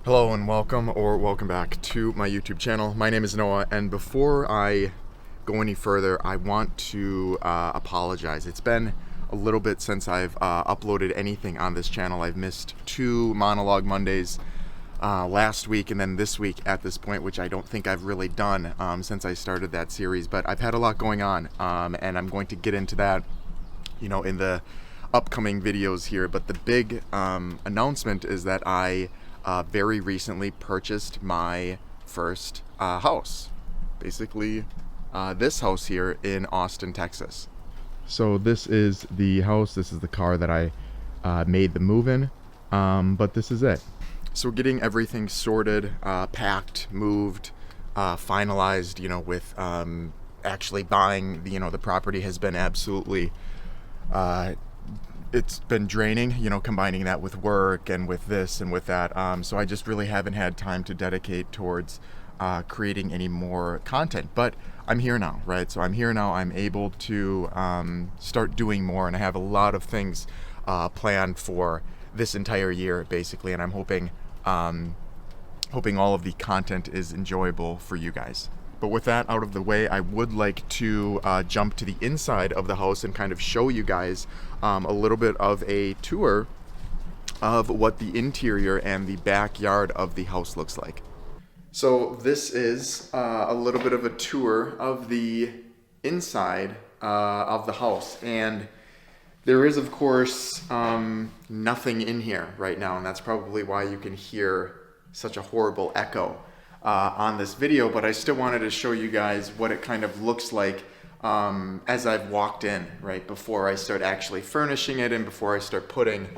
Hello and welcome back to my YouTube channel. My name is Noah, and before I go any further, I want to apologize. It's been a little bit since I've uploaded anything on this channel. I've missed 2 Monologue Mondays last week and then this week at this point, which I don't think I've really done since I started that series, but I've had a lot going on, and I'm going to get into that, in the upcoming videos here. But the big announcement is that I very recently purchased my first house. Basically, this house here in Austin, Texas. So this is the house, this is the car that I made the move in, but this is it. So getting everything sorted, packed, moved, finalized, with actually buying, the property has been absolutely it's been draining, combining that with work and with this and with that. So I just really haven't had time to dedicate towards creating any more content. But I'm here now, right? So I'm here now. I'm able to start doing more, and I have a lot of things planned for this entire year, basically. And I'm hoping all of the content is enjoyable for you guys. But with that out of the way, I would like to jump to the inside of the house and kind of show you guys a little bit of a tour of what the interior and the backyard of the house looks like. So this is a little bit of a tour of the inside of the house. And there is, of course, nothing in here right now. And that's probably why you can hear such a horrible echo on this video, but I still wanted to show you guys what it kind of looks like as I've walked in, right, before I start actually furnishing it and before I start putting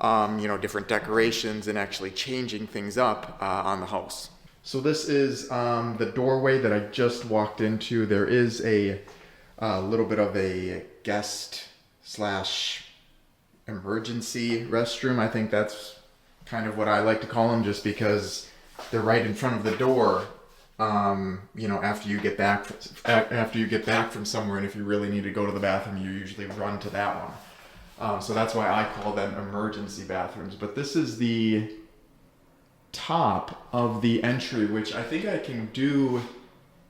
different decorations and actually changing things up on the house. So this is the doorway that I just walked into. There is a little bit of a guest / emergency restroom. I think that's kind of what I like to call them, just because they're right in front of the door, after you get back from somewhere, and if you really need to go to the bathroom, you usually run to that one. So that's why I call them emergency bathrooms. But this is the top of the entry, which I think I can do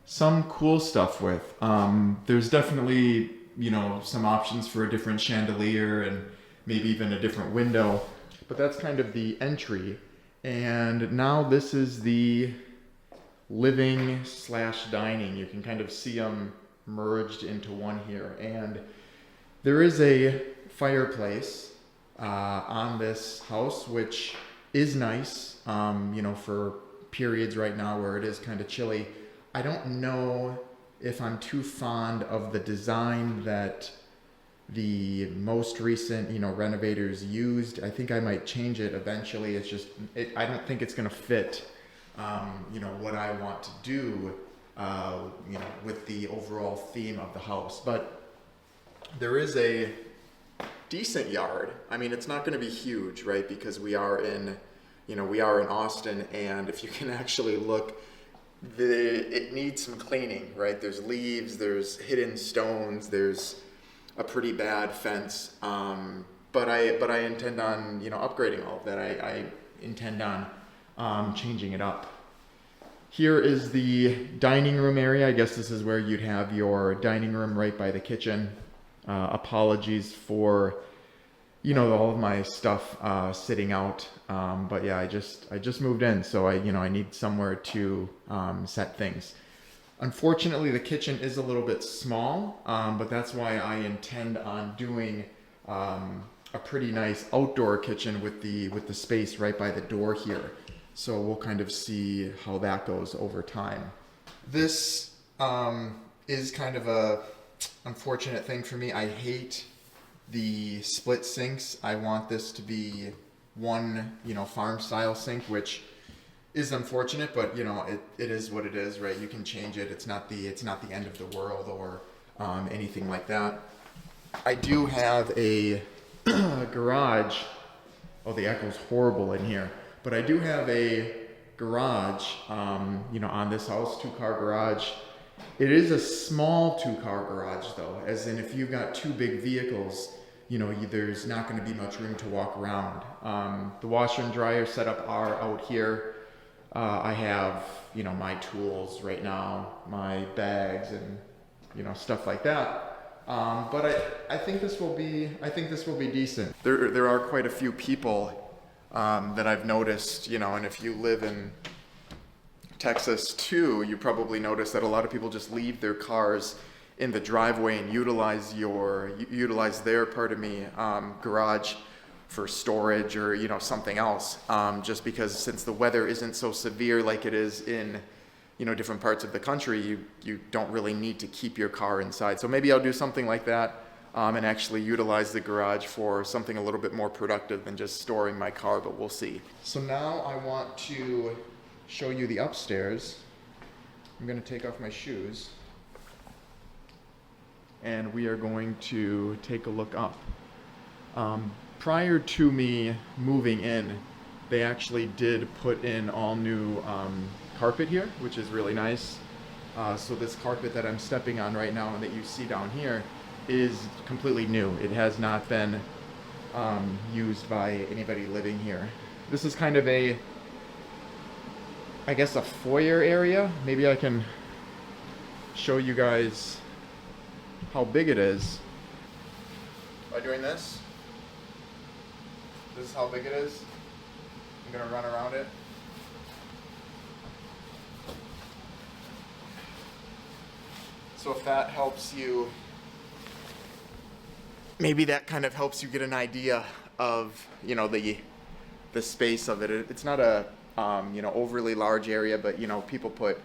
some cool stuff with. There's definitely, some options for a different chandelier and maybe even a different window. But that's kind of the entry. And now this is the living / dining. You can kind of see them merged into one here. And there is a fireplace on this house, which is nice, for periods right now where it is kind of chilly. I don't know if I'm too fond of the design that the most recent, renovators used. I think I might change it eventually. It's just, I don't think it's going to fit, what I want to do, with the overall theme of the house. But there is a decent yard. I mean, it's not going to be huge, right? Because we are in Austin, and if you can actually look, it needs some cleaning, right? There's leaves, there's hidden stones, there's a pretty bad fence, but I intend on upgrading all of that. I intend on changing it up. Here is the dining room area. I guess this is where you'd have your dining room right by the kitchen. Apologies for all of my stuff sitting out, but yeah, I just moved in, so I need somewhere to set things. Unfortunately, the kitchen is a little bit small, but that's why I intend on doing a pretty nice outdoor kitchen with the space right by the door here. So we'll kind of see how that goes over time. This is kind of a unfortunate thing for me. I hate the split sinks. I want this to be one, farm style sink, which is unfortunate, but it is what it is, right? You can change it. It's not the end of the world or anything like that. I do have a garage. Oh, the echo's horrible in here. But I do have a garage, on this house, 2-car garage, It is a small 2-car garage though, as in if you've got 2 big vehicles, there's not going to be much room to walk around. The washer and dryer setup are out here. I have, my tools right now, my bags and, stuff like that. But I think this will be decent. There are quite a few people that I've noticed, and if you live in Texas too, you probably notice that a lot of people just leave their cars in the driveway and utilize their garage for storage or something else, just because since the weather isn't so severe like it is in different parts of the country, you don't really need to keep your car inside. So maybe I'll do something like that and actually utilize the garage for something a little bit more productive than just storing my car, but we'll see. So now I want to show you the upstairs. I'm going to take off my shoes and we are going to take a look up. Prior to me moving in, they actually did put in all new carpet here, which is really nice. So this carpet that I'm stepping on right now and that you see down here is completely new. It has not been used by anybody living here. This is kind of a foyer area. Maybe I can show you guys how big it is by doing this. This is how big it is. I'm gonna run around it. So if that helps you, maybe that kind of helps you get an idea of, the space of it. It's not a overly large area, but people put,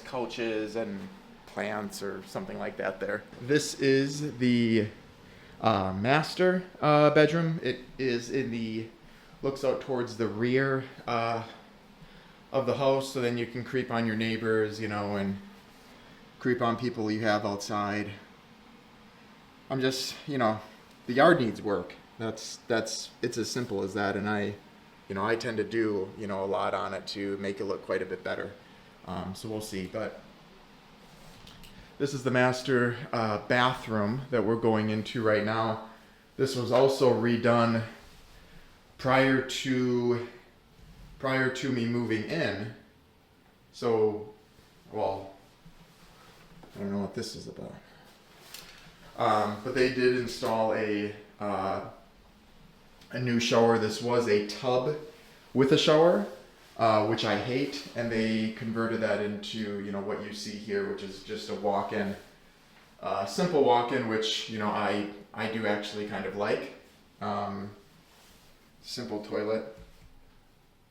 couches and plants or something like that there. This is the master bedroom. It is looks out towards the rear of the house, so then you can creep on your neighbors, and creep on people you have outside. I'm just, the yard needs work. It's as simple as that, and I tend to do, a lot on it to make it look quite a bit better. So we'll see, but this is the master bathroom that we're going into right now. This was also redone prior to me moving in. So, well, I don't know what this is about. But they did install a new shower. This was a tub with a shower, which I hate, and they converted that into, what you see here, which is just a walk-in, simple walk-in, which, I do actually kind of like. Simple toilet,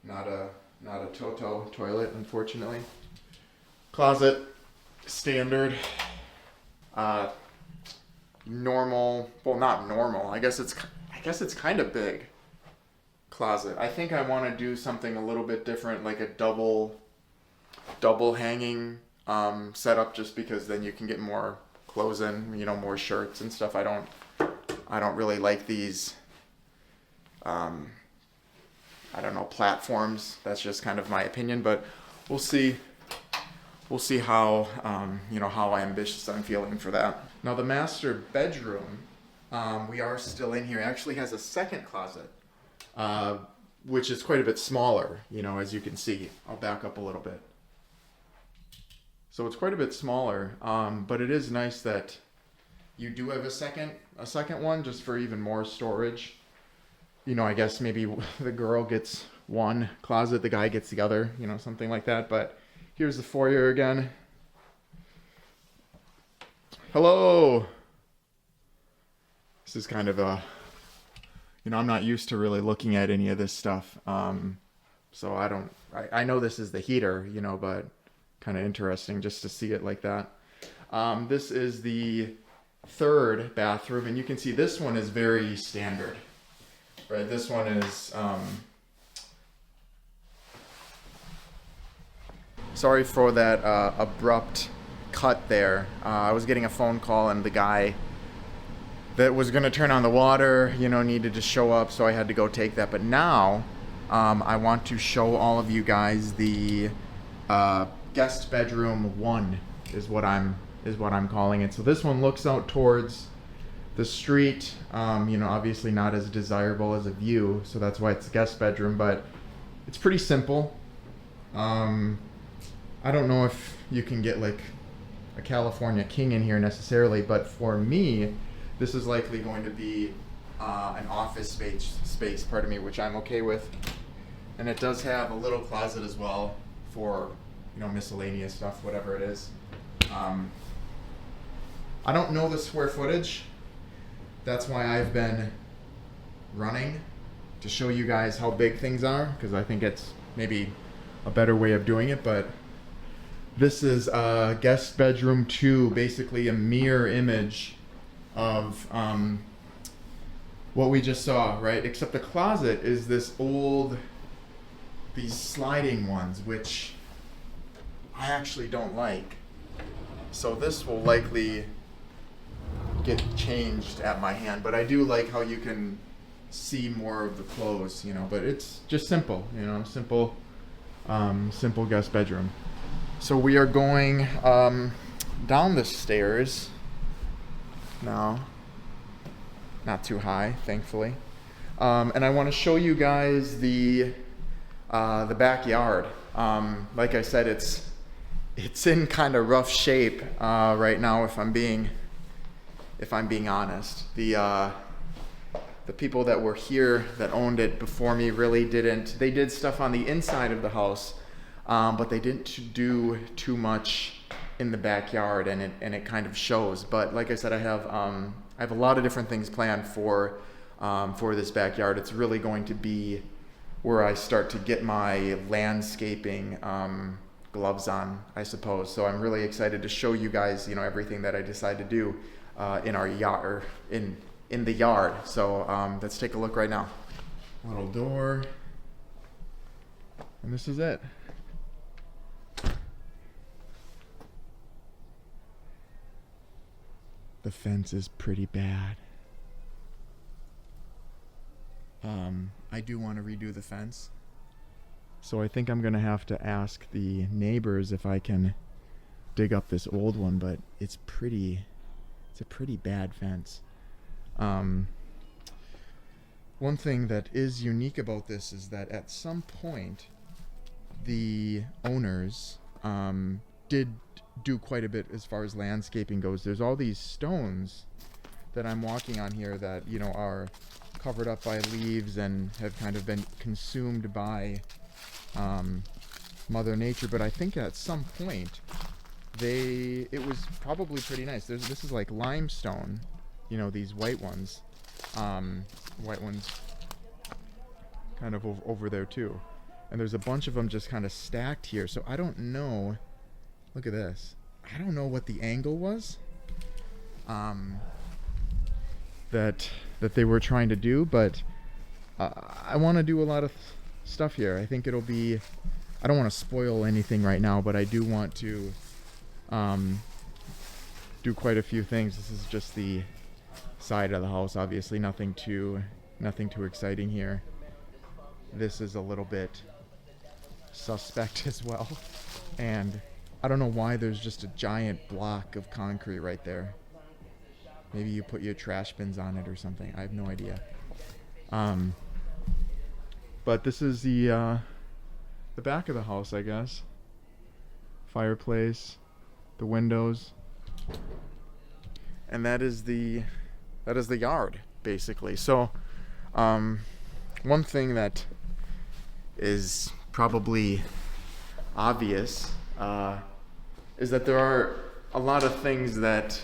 not a Toto toilet, unfortunately. Closet, standard, normal, well, not normal, I guess it's kind of big closet. I think I want to do something a little bit different, like a double hanging setup, just because then you can get more clothes in, more shirts and stuff. I don't really like these platforms. That's just kind of my opinion, but we'll see how how ambitious I'm feeling for that. Now the master bedroom, we are still in here. It actually has a second closet, which is quite a bit smaller, as you can see. I'll back up a little bit. So it's quite a bit smaller, but it is nice that you do have a second one, just for even more storage. I guess maybe the girl gets one closet, the guy gets the other, something like that. But here's the foyer again. Hello. This is kind of a, I'm not used to really looking at any of this stuff. So I know this is the heater, but kind of interesting just to see it like that. This is the third bathroom, and you can see this one is very standard. Right, this one is, sorry for that abrupt cut there. I was getting a phone call, and the guy that was going to turn on the water, needed to show up, so I had to go take that. But now, I want to show all of you guys the guest bedroom 1. is what I'm calling it. So this one looks out towards the street. Obviously not as desirable as a view, so that's why it's a guest bedroom, but it's pretty simple. I don't know if you can get like a California king in here necessarily, but for me, this is likely going to be an office space, pardon me, which I'm okay with. And it does have a little closet as well for, miscellaneous stuff, whatever it is. I don't know the square footage. That's why I've been running to show you guys how big things are, because I think it's maybe a better way of doing it. But this is guest bedroom 2, basically a mirror image of what we just saw, right? Except the closet is these sliding ones, which I actually don't like. So this will likely get changed at my hand, but I do like how you can see more of the clothes, but it's just simple, simple guest bedroom. So we are going down the stairs now. Not too high, thankfully. And I want to show you guys the backyard. Like I said, it's in kind of rough shape right now. If I'm being honest, the people that were here that owned it before me really didn't. They did stuff on the inside of the house, but they didn't do too much in the backyard, and it kind of shows. But like I said, I have a lot of different things planned for this backyard. It's really going to be where I start to get my landscaping gloves on, I suppose. So I'm really excited to show you guys, everything that I decide to do in our yard, in the yard. So let's take a look right now. Little door, and this is it. The fence is pretty bad. I do want to redo the fence. So I think I'm going to have to ask the neighbors if I can dig up this old one, but it's a pretty bad fence. One thing that is unique about this is that at some point the owners did do quite a bit as far as landscaping goes. There's all these stones that I'm walking on here that are covered up by leaves and have kind of been consumed by Mother Nature, but I think at some point it was probably pretty nice. This is like limestone, these white ones kind of over there too, and there's a bunch of them just kind of stacked here. So I don't know. Look at this. I don't know what the angle was that they were trying to do, but I want to do a lot of stuff here. I think it'll be, I don't want to spoil anything right now, but I do want to do quite a few things. This is just the side of the house, obviously nothing too exciting here. This is a little bit suspect as well, and I don't know why there's just a giant block of concrete right there. Maybe you put your trash bins on it or something. I have no idea. But this is the back of the house, I guess. Fireplace, the windows, and that is the yard, basically. So, one thing that is probably obvious is that there are a lot of things that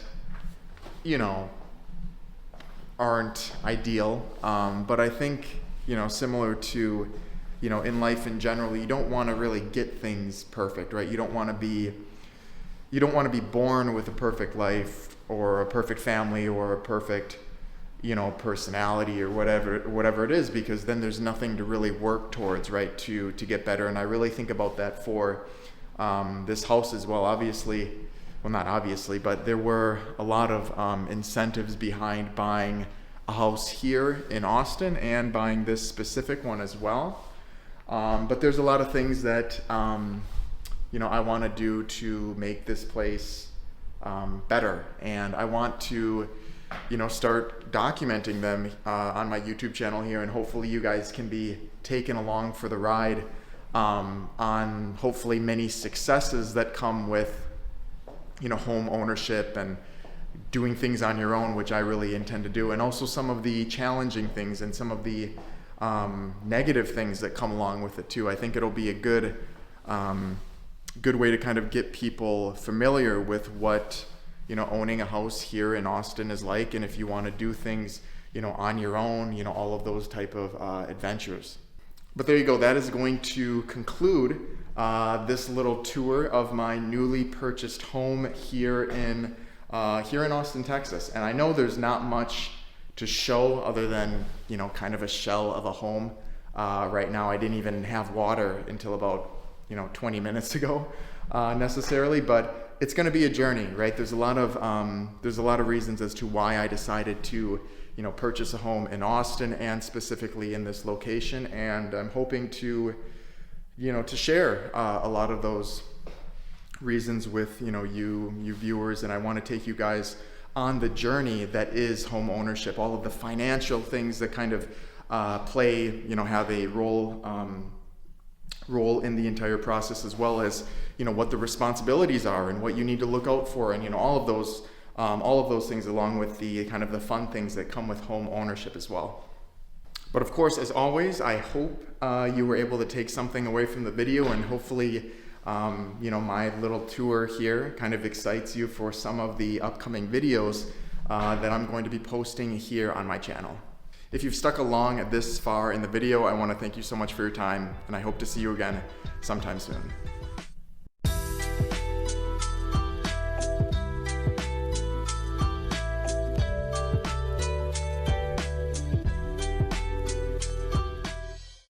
aren't ideal, but I think similar to in life in general, you don't want to really get things perfect, right? You don't want to be born with a perfect life or a perfect family or a perfect personality or whatever it is, because then there's nothing to really work towards, right, to get better. And I really think about that for this house as well. Not obviously, but there were a lot of incentives behind buying a house here in Austin and buying this specific one as well. But there's a lot of things that I want to do to make this place better. And I want to start documenting them on my YouTube channel here, and hopefully you guys can be taken along for the ride on hopefully many successes that come with home ownership and doing things on your own, which I really intend to do, and also some of the challenging things and some of the negative things that come along with it too. I think it'll be a good way to kind of get people familiar with what owning a house here in Austin is like, and if you want to do things on your own, all of those type of adventures. But there you go. That is going to conclude this little tour of my newly purchased home here in Austin, Texas. And I know there's not much to show other than kind of a shell of a home. Right now, I didn't even have water until about 20 minutes ago necessarily, but it's going to be a journey, right? There's a lot of reasons as to why I decided to purchase a home in Austin and specifically in this location, and I'm hoping to to share a lot of those reasons with you viewers, and I want to take you guys on the journey that is home ownership, all of the financial things that kind of have a role in the entire process, as well as what the responsibilities are and what you need to look out for, and all of those things, along with the kind of the fun things that come with home ownership as well. But of course, as always, I hope you were able to take something away from the video, and hopefully my little tour here kind of excites you for some of the upcoming videos that I'm going to be posting here on my channel. If you've stuck along this far in the video, I want to thank you so much for your time, and I hope to see you again sometime soon.